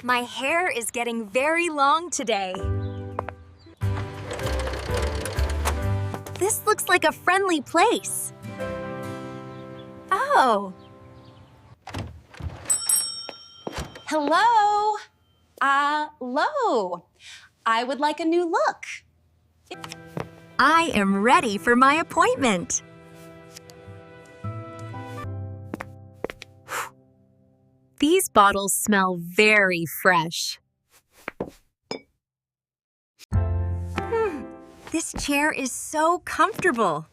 My hair is getting very long today. This looks like a friendly place. Oh. Hello? Hello. I would like a new look. I am ready for my appointment. These bottles smell very fresh. This chair is so comfortable.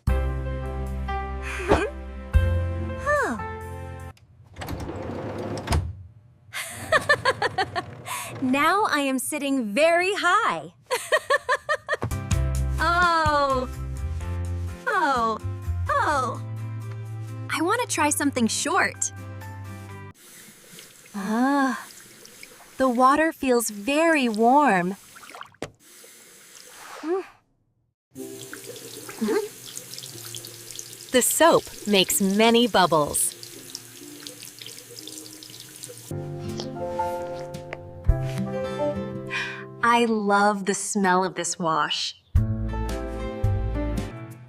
Now I am sitting very high. Oh. I want to try something short. The water feels very warm. The soap makes many bubbles. I love the smell of this wash.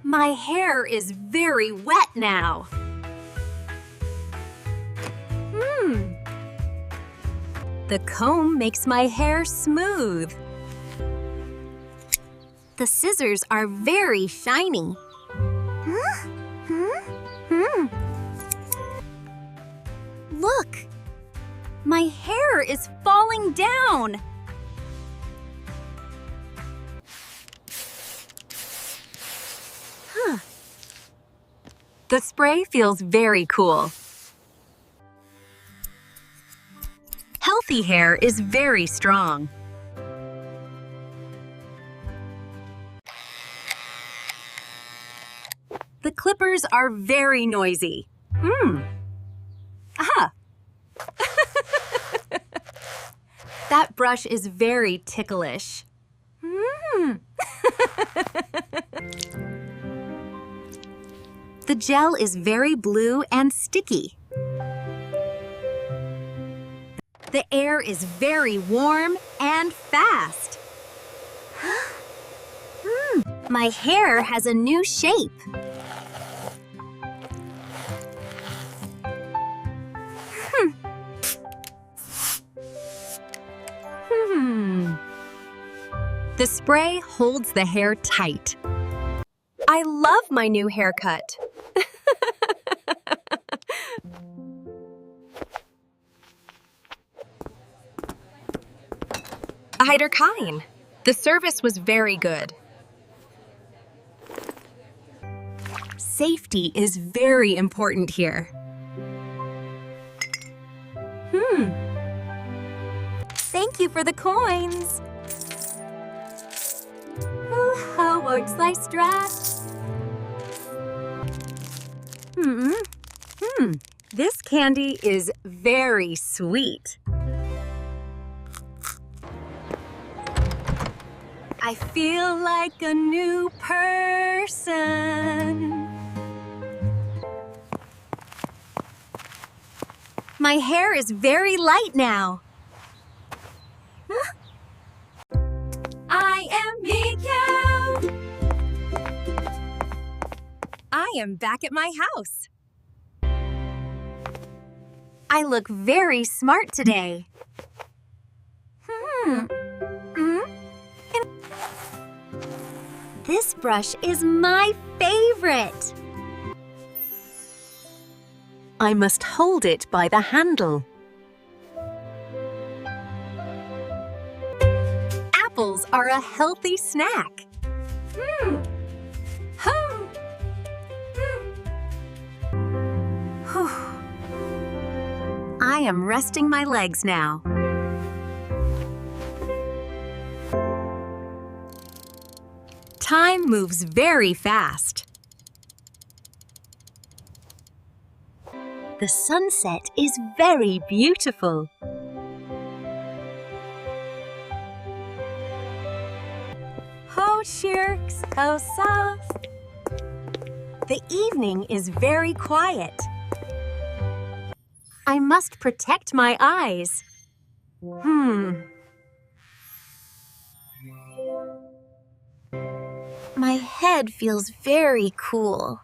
My hair is very wet now. The comb makes my hair smooth. The scissors are very shiny. Look! My hair is falling down! The spray feels very cool. Healthy hair is very strong. The clippers are very noisy. Aha! That brush is very ticklish. The gel is very blue and sticky. The air is very warm and fast. My hair has a new shape. The spray holds the hair tight. I love my new haircut. Heiderkein. The service was very good. Safety is very important here. Thank you for the coins. This candy is very sweet. I feel like a new person. My hair is very light now. I am Miko. I am back at my house. I look very smart today. This brush is my favorite. I must hold it by the handle. Apples are a healthy snack. I am resting my legs now. Time moves very fast. The sunset is very beautiful. Ho shirks, ho soft. The evening is very quiet. I must protect my eyes. My head feels very cool.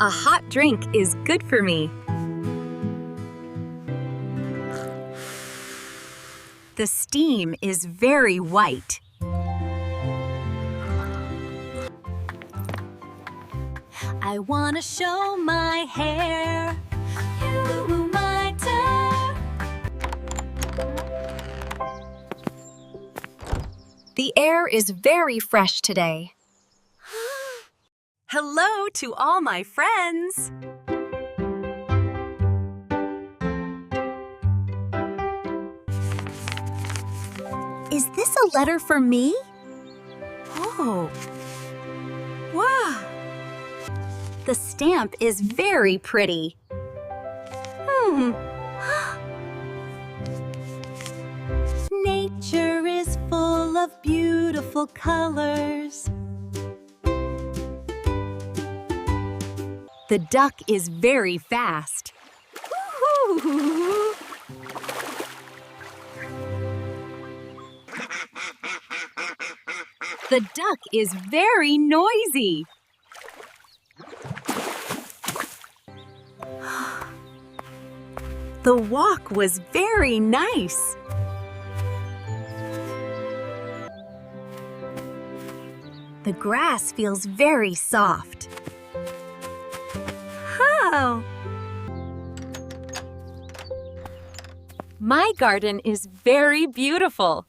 A hot drink is good for me. The steam is very white. I want to show my hair. You my turn. The air is very fresh today. Hello to all my friends. Is this a letter for me? Oh. Wow. The stamp is very pretty. Nature is full of beautiful colors. The duck is very fast. Woo-hoo. The duck is very noisy. The walk was very nice. The grass feels very soft. Oh! My garden is very beautiful.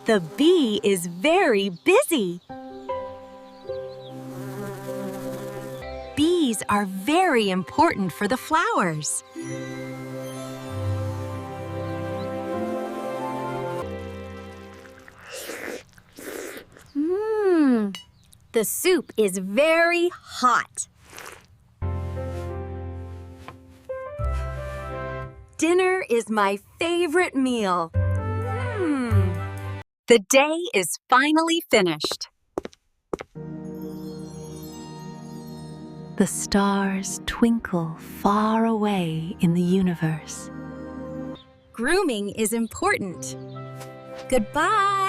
The bee is very busy. Bees are very important for the flowers. The soup is very hot. Dinner is my favorite meal. The day is finally finished. The stars twinkle far away in the universe. Grooming is important. Goodbye.